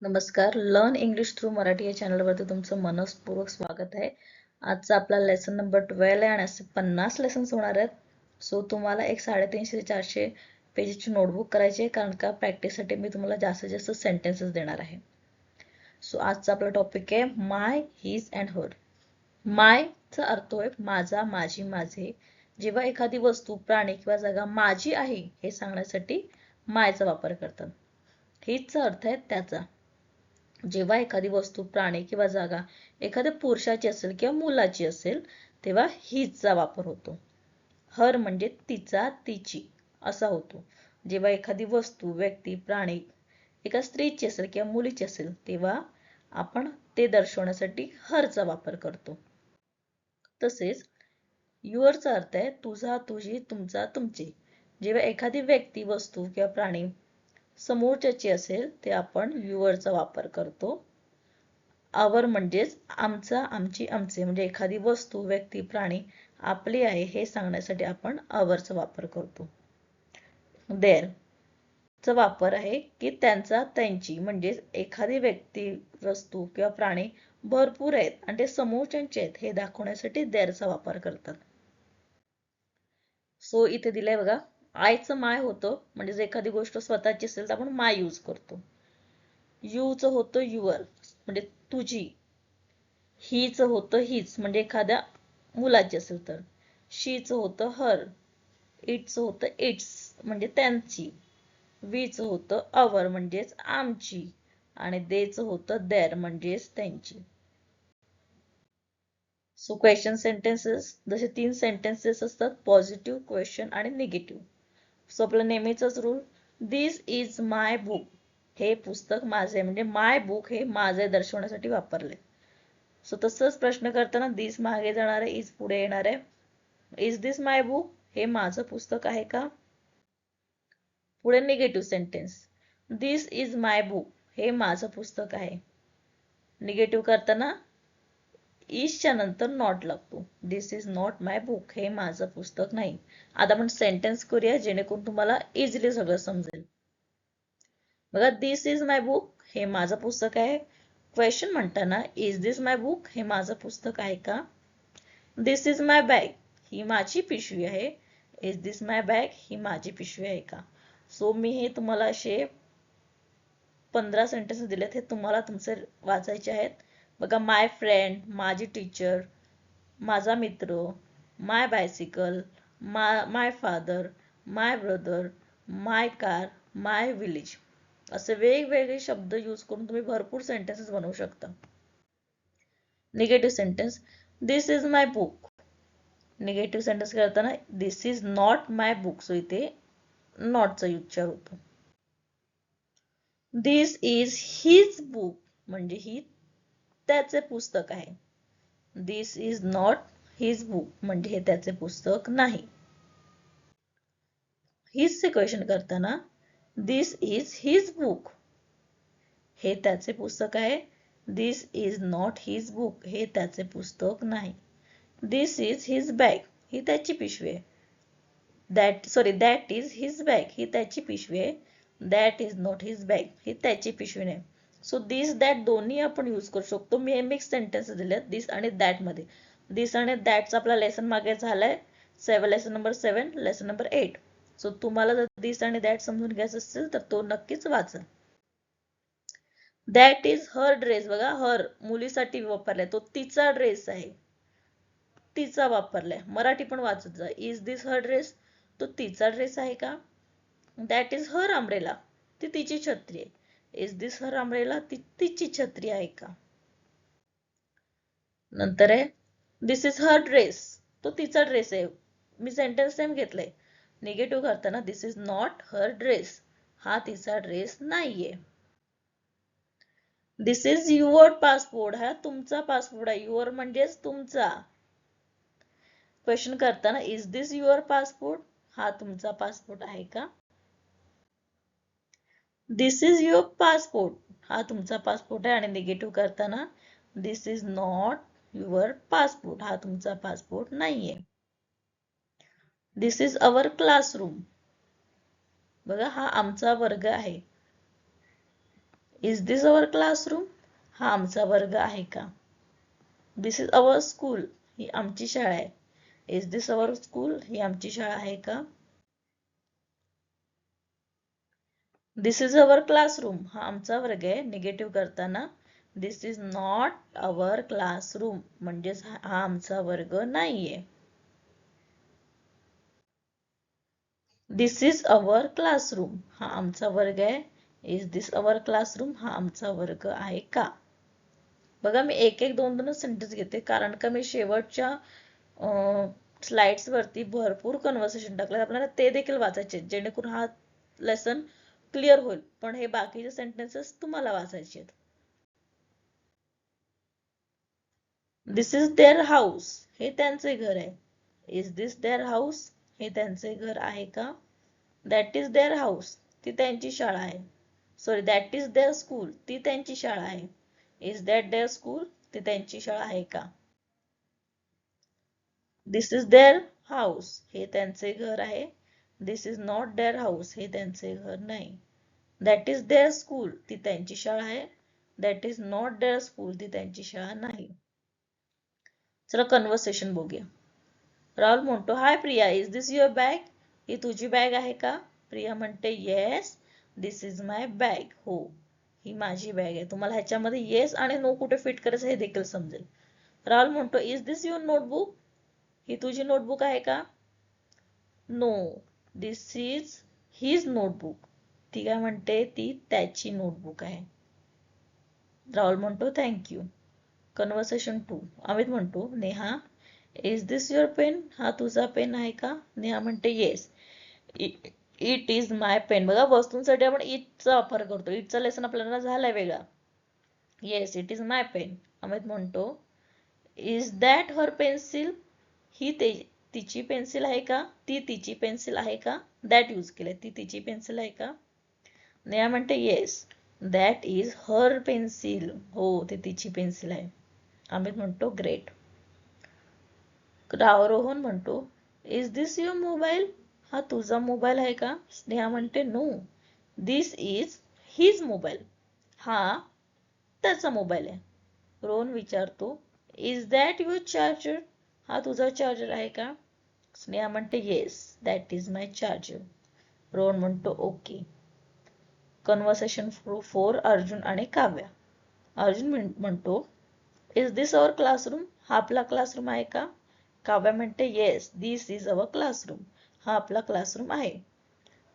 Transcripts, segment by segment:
नमस्कार. Learn English through Marathi या चॅनलवरती तुमचं मनस्पूर्वक स्वागत आहे. आजचा आपला लेसन नंबर 12 आहे आणि असे 50 लेसन्स होणार आहेत. सो तुम्हाला एक 350 ते 400 पेजची नोटबुक करायची आहे, कारण का प्रॅक्टिससाठी मी तुम्हाला जास्तीत जास्त सेंटेन्सेस देणार आहे. सो आजचा आपला टॉपिक आहे माय, हिज अँड हर. मायचा अर्थ आहे माझा, माझी, माझे. जेव्हा एखादी वस्तू, प्राणी किंवा जागा माझी आहे हे सांगण्यासाठी मायचा वापर करतात. हिजचा अर्थ आहे त्याचा. जेव्हा एखादी वस्तू, प्राणी किंवा जागा एखाद्या पुरुषाची असेल किंवा मुलाची असेल तेव्हा हिजचा वापर होतो. हर म्हणजे तिचा, तिची असा होतो. जेव्हा एखादी वस्तू, व्यक्ती, प्राणी एका स्त्रीची असेल किंवा मुलीची असेल तेव्हा आपण ते दर्शवण्यासाठी हरचा वापर करतो. तसेच युअरचा अर्थ आहे तुझा, तुझी, तुमचा, तुमचे. जेव्हा एखादी व्यक्ती, वस्तू किंवा प्राणी समोरच्याची असेल ते आपण युअरचा वापर करतो. आवर म्हणजेच आमचा, आमची, आमचे. म्हणजे एखादी वस्तू, व्यक्ती, प्राणी आपली आहे हे सांगण्यासाठी आपण आवरचा वापर करतो. देअर चा वापर आहे की त्यांचा, त्यांची. म्हणजे एखादी व्यक्ती, वस्तू किंवा प्राणी भरपूर आहेत आणि ते समोरच्यांचे आहेत हे दाखवण्यासाठी देअरचा वापर करतात. सो इथे दिलंय बघा, आयचं माय होतं म्हणजे जर एखादी गोष्ट स्वतःची असेल तर आपण माय यूज करतो. यूचं होतं युअर म्हणजे तुझी. हीचं होतं हीच म्हणजे एखाद्या मुलाची असेल तर. शीचं होतं हर. इटचं होतं इट्स म्हणजे त्यांची. वीचं होतं अवर म्हणजेच आमची. आणि देचं होतं देअर म्हणजेच त्यांची. सो क्वेश्चन सेंटेन्सेस जसे 3 सेंटेन्सेस असतात, पॉझिटिव्ह, क्वेश्चन आणि निगेटिव्ह. सो आपलं नेहमीचाच rule, this is my book. हे पुस्तक माझे म्हणजे माय बुक हे माझे दर्शवण्यासाठी वापरले. सो तसंच प्रश्न करताना दिस मागे जाणार आहे, इज पुढे येणार आहे. Is this my book? हे माझं पुस्तक आहे का? पुढे negative sentence, this is my book. हे माझं पुस्तक आहे. निगेटिव्ह करताना इजच्या नंतर नॉट लागतो. दिस इज नॉट माय बुक. हे माझं पुस्तक नाही. आता आपण सेंटेन्स करूया जेणेकरून तुम्हाला इझिली सगळं समजेल. बघा, दिस इज माय बुक हे माझं पुस्तक आहे. क्वेश्चन म्हणताना इज दिस माय बुक? हे माझं पुस्तक आहे का? दिस इज माय बॅग. ही माझी पिशवी आहे. Is this my bag? ही माझी पिशवी आहे का? सो मी हे तुम्हाला असे 15 सेंटेन्स दिलेत, हे तुम्हाला तुमचे वाचायचे आहेत. बघा, माय फ्रेंड, माझी टीचर, माझा मित्र, माय बायसिकल, माय फादर, माय ब्रदर, माय कार, माय विलेज. असे वेगवेगळे शब्द यूज करून तुम्ही भरपूर सेंटेन्सेस बनवू शकता. Negative sentence, this is my book. Negative sentence करताना this is not my book. So इथे नॉटचा उच्चार होतो. दिस इज हिज बुक म्हणजे ही त्याचे पुस्तक आहे. This is not his book म्हणजे हे त्याचे पुस्तक नाही. हिजचे क्वेश्चन करताना दिस इज हिज बुक. हे त्याचे पुस्तक आहे. This is not his book. हे त्याचे पुस्तक नाही. This is his bag. ही त्याची पिशवी आहे. That is his bag. ही त्याची पिशवी आहे. That is not his bag. ही त्याची पिशवी नाही. सो दिस दॅट दोन्ही आपण यूज करू शकतो. मी हे मिक्स सेंटेन्स दिले दिस आणि दॅट मध्ये. दिस आणि दॅटचा आपला लेसन मागे झालाय lesson number 7, lesson number 8. So तुम्हाला जर दिस आणि दॅट समजून घ्यायचं असेल तर तो नक्कीच वाचा. That is her dress. बघा, हर मुलीसाठी वापरलाय, तो तिचा ड्रेस आहे. तिचा वापरलाय. मराठी पण वाचत जा. Is this her dress? तो तिचा ड्रेस आहे का? That is her umbrella. ती तिची छत्री आहे. Is this her umbrella? ती तिची छत्री आहे का? नंतर आहे दिस इज हर ड्रेस. तो तिचा ड्रेस आहे. मी सेंटेन्स सेम घेतलंय. निगेटिव्ह करताना this is not her dress. हा तिचा ड्रेस नाहीये. दिस इज युअर पासपोर्ट. हा तुमचा पासपोर्ट आहे. युअर म्हणजेच तुमचा. क्वेश्चन करताना इज दिस युअर पासपोर्ट? हा तुमचा पासपोर्ट आहे का? दिस इज युअर पासपोर्ट. हा तुमचा पासपोर्ट आहे. आणि निगेटिव्ह करताना this is not your passport. हा तुमचा पासपोर्ट नाहीये. दिस इज अवर क्लासरूम. बघा, हा आमचा वर्ग आहे. इज दिस अवर क्लासरूम, हा आमचा वर्ग आहे का. दिस इज अवर स्कूल, ही आमची शाळा आहे. इज दिस अवर स्कूल, ही आमची शाळा आहे का. दिस इज अवर क्लासरूम, हा आमचा वर्ग आहे. निगेटिव्ह करताना this is not our classroom, म्हणजेच हा आमचा वर्ग नाहीये. दिस इज अवर क्लासरूम, हा आमचा वर्ग आहे. इज दिस अवर क्लासरूम, हा आमचा वर्ग आहे का. बघा मी एक एक दोन दोन सेंटेन्स घेते, कारण का मी शेवटच्या स्लाइड्स वरती भरपूर कन्व्हर्सेशन टाकलं, आपल्याला ते देखील वाचायचे जेणेकरून हा लेसन क्लिअर होईल. पण हे बाकीचे सेंटेन्सेस तुम्हाला वाचायचे आहेत. दिस इज देअर हाऊस, हे त्यांचे घर आहे. इज दिस देअर हाऊस, हे त्यांचे घर आहे का. दॅट इज देअर हाऊस, ती त्यांची शाळा आहे. Sorry, that is their school, ती त्यांची शाळा आहे. इज दॅट देअर स्कूल, ती त्यांची शाळा आहे का. दिस इज देअर हाऊस, हे त्यांचे घर आहे. This is not there house, हे त्यांचे घर नाही. दॅट इज देअर स्कूल, ती त्यांची शाळा आहे. That is not their school, ती त्यांची शाळा नाही. चला कन्व्हर्सेशन बघूया. राहुल म्हणतो, hi Priya, is this your bag, ही तुझी बॅग आहे का. प्रिया म्हणते, yes this is my bag, हो ही माझी बॅग आहे. तुम्हाला ह्याच्यामध्ये येस आणि नो कुठे फिट करायचं हे देखील समजेल. राहुल म्हणतो, इज दिस युअर नोटबुक, ही तुझी नोटबुक आहे का. No this is his notebook, ती काय म्हणते, ती त्याची नोटबुक आहे. राहुल म्हणतो, थँक्यू. कन्व्हर्सेशन 2. अमित म्हणतो, Neha is this your pen, हा तुझा पेन आहे का. नेहा म्हणते, yes it is my pen. बघा वस्तूंसाठी आपण इटचा वापर करतो. इटचा लेसन आपल्याला झालाय वेगळा. Yes it is my pen. Amit म्हणतो, इज दॅट हर पेन्सिल, ही तिची पेन्सिल आहे का. ती तिची पेन्सिल आहे का. दॅट यूज केलंय, ती तिची पेन्सिल आहे का. नेहा म्हणते, yes that is her pencil, हो ती तिची पेन्सिल आहे. अमित म्हणतो, ग्रेट. रोहन म्हणतो, इज दिस युअर मोबाईल, हा तुझा मोबाईल आहे का. स्नेहा म्हणते, no this is his mobile, हा त्याचा मोबाईल आहे. रोहन विचारतो, इज दॅट युअर चार्जर, हा तुझा चार्जर आहे का. स्नेहा म्हणते, yes that is my charger. Rohan म्हणतो, ओके. कन्व्हर्सेशन 4. अर्जुन आणि काव्या. अर्जुन म्हणतो, इज दिस अवर क्लासरूम, हा आपला क्लासरूम आहे का. काव्या म्हणते, yes this is our classroom, हा आपला क्लासरूम आहे.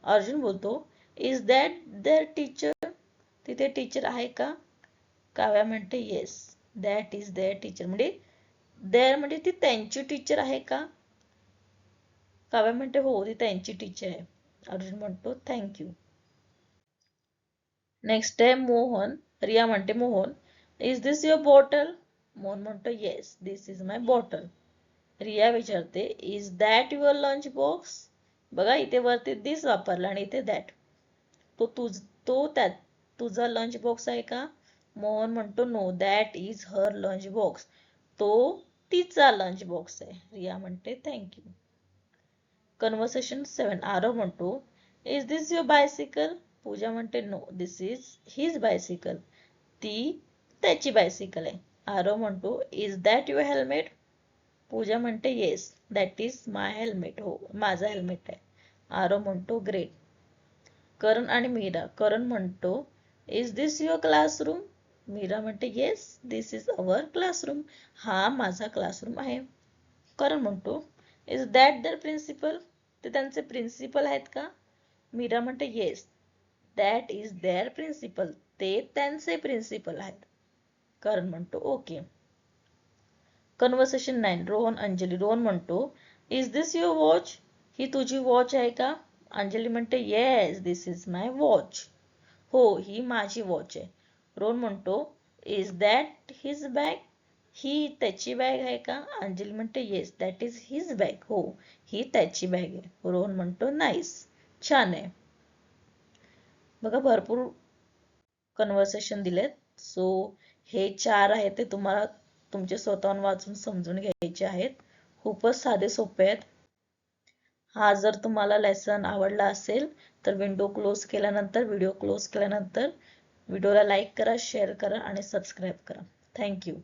अर्जुन बोलतो, इज दॅट देअर टीचर, तिथे टीचर आहे का. काव्या म्हणते, yes that is their teacher, म्हणजे देअर म्हणजे ती त्यांची टीचर आहे का. काव्या म्हणते, हो ती त्यांची टीचर आहे. अर्जुन म्हणतो, थँक्यू. नेक्स्ट आहे मोहन. रिया म्हणते, Mohan is this your bottle, Mohan म्हणतो, yes this is my bottle. Riya विचारते, is that your lunch box. बघा इथे वरती दिस वापरला आणि इथे दॅट, तो त्यात तुझा लंच बॉक्स आहे का. मोहन म्हणतो, know that is her lunch box, तो तिचा लंच बॉक्स आहे. रिया म्हणते, थँक्यू. कन्व्हर्सेशन 7. आरव म्हणतो, is this your bicycle. Pooja म्हणते, no this is his bicycle, ती त्याची बायसिकल आहे. आरव म्हणतो, is that your helmet. Pooja म्हणते, yes that is my helmet, हो माझा हेल्मेट आहे. आरव म्हणतो, ग्रेट. करण आणि मीरा. करण म्हणतो, is this your classroom. Meera म्हणते, yes this is our classroom, हा माझा क्लासरूम आहे. करण म्हणतो, इज दॅट देअर प्रिन्सिपल, ते त्यांचे प्रिन्सिपल आहेत का. मीरा म्हणते, yes that is their principal, ते त्यांचे प्रिन्सिपल आहेत. करण म्हणतो, ओके. कन्व्हर्सेशन 9. रोहन अंजली. रोहन म्हणतो, इज दिस युअर वॉच, ही तुझी वॉच आहे का. अंजली म्हणते, yes this is my watch, हो ही माझी वॉच आहे. रोहन म्हणतो, इज दॅट हिज बॅग, ही त्याची बॅग आहे का. अंजली म्हणते, yes that is his bag, हो ही त्याची बॅग आहे. रोहन म्हणतो, नाईस, छान आहे. बघा भरपूर कन्व्हर्सेशन दिलेत. सो हे 4 आहेत ते तुम्हाला तुमचे स्वतःहून वाचून समजून घ्यायचे आहेत. खूपच साधे सोपे आहेत. हा जर तुम्हाला लेसन आवडला असेल तर विंडो क्लोज केल्यानंतर, व्हिडिओ क्लोज केल्यानंतर व्हिडिओला लाईक करा, शेअर करा आणि सबस्क्राईब करा. थँक्यू.